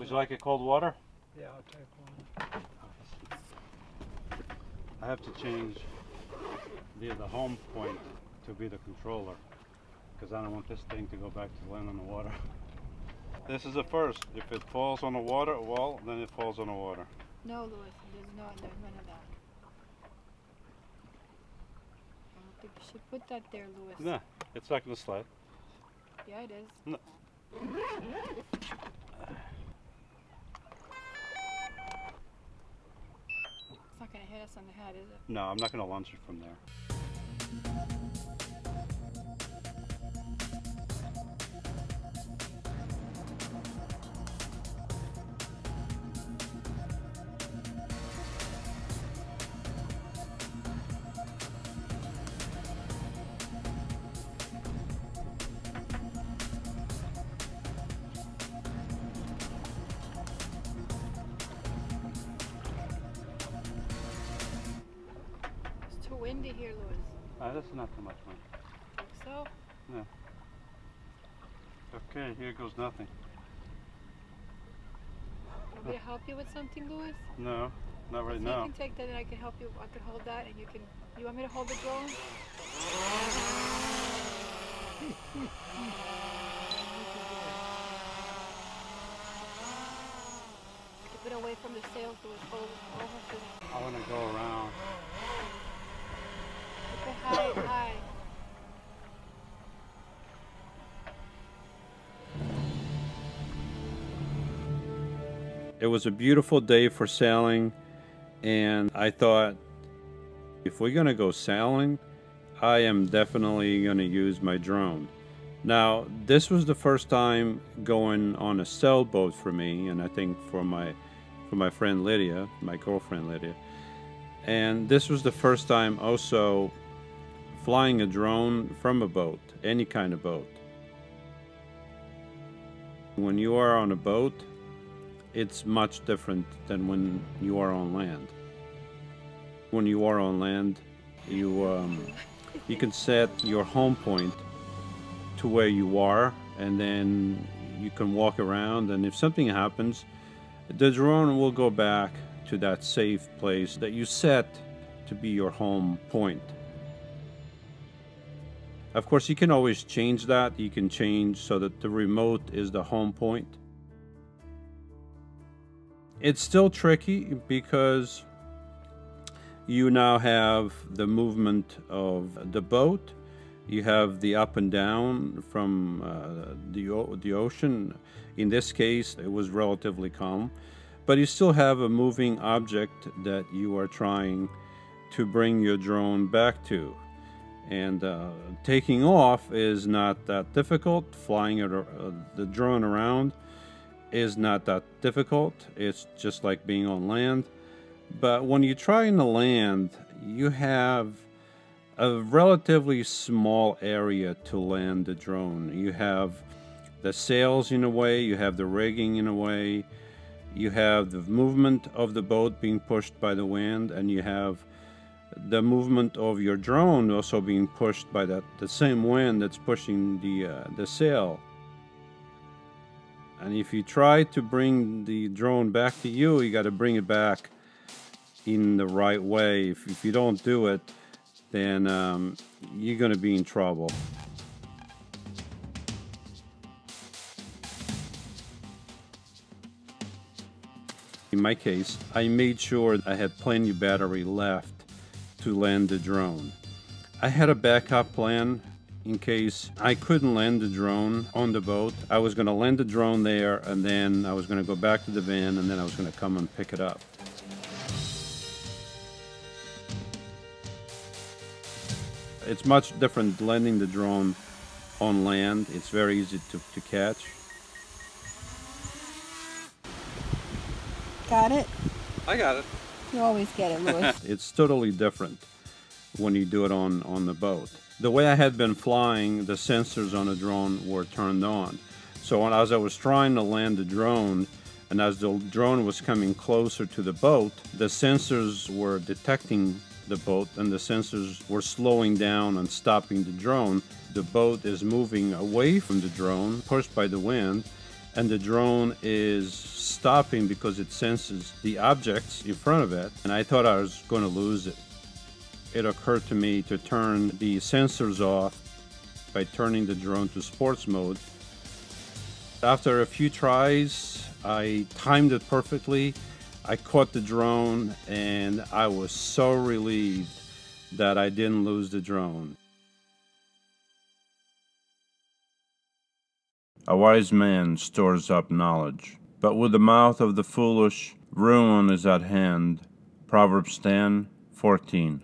Would you like it cold water? Yeah, I'll take one. I have to change the home point to be the controller because I don't want this thing to go back to land on the water. This is the first. If it falls on the water, well, then it falls on the water. No, Louis, there's none of that. I don't think you should put that there, Louis. Nah, it's not going to slide. Yeah, it is. No. It's not going to hit us on the head, is it? No, I'm not going to launch it from there. Windy here, Louis. That's not too much wind. Think so? No. Okay, here goes nothing. Want me to help you with something, Louis? No, not right So now. you can take that and I can help you. I can hold that and you can. You want me to hold the drone? Keep it away from the sails, Louis. Over to them. I want to go around. Keep it high, high. It was a beautiful day for sailing, and I thought, if we're gonna go sailing, I am definitely gonna use my drone. Now, this was the first time going on a sailboat for me, and I think for my friend Lidia, my girlfriend Lidia. And this was the first time also flying a drone from a boat, any kind of boat. When you are on a boat, it's much different than when you are on land. When you are on land, you can set your home point to where you are, and then you can walk around, and if something happens, the drone will go back to that safe place that you set to be your home point. Of course, you can always change that. You can change so that the remote is the home point. It's still tricky because you now have the movement of the boat. You have the up and down from the ocean. In this case, it was relatively calm, but you still have a moving object that you are trying to bring your drone back to. And taking off is not that difficult. Flying the drone around is not that difficult. It's just like being on land. But when you're trying to land, you have a relatively small area to land the drone. You have the sails in a way, you have the rigging in a way, you have the movement of the boat being pushed by the wind, and you have the movement of your drone also being pushed by the same wind that's pushing the sail. And if you try to bring the drone back to you, you got to bring it back in the right way. If you don't do it, then you're going to be in trouble. In my case, I made sure I had plenty of battery left to land the drone. I had a backup plan in case I couldn't land the drone on the boat. I was going to land the drone there, and then I was going to go back to the van, and then I was going to come and pick it up. It's much different landing the drone on land. It's very easy to catch. Got it? I got it. You always get it, Louis. It's totally different when you do it on the boat. The way I had been flying, the sensors on the drone were turned on. So as I was trying to land the drone, and as the drone was coming closer to the boat, the sensors were detecting the boat, and the sensors were slowing down and stopping the drone. The boat is moving away from the drone, pushed by the wind, and the drone is stopping because it senses the objects in front of it, and I thought I was going to lose it. It occurred to me to turn the sensors off by turning the drone to sports mode. After a few tries, I timed it perfectly. I caught the drone, and I was so relieved that I didn't lose the drone. A wise man stores up knowledge, but with the mouth of the foolish, ruin is at hand. Proverbs 10:14.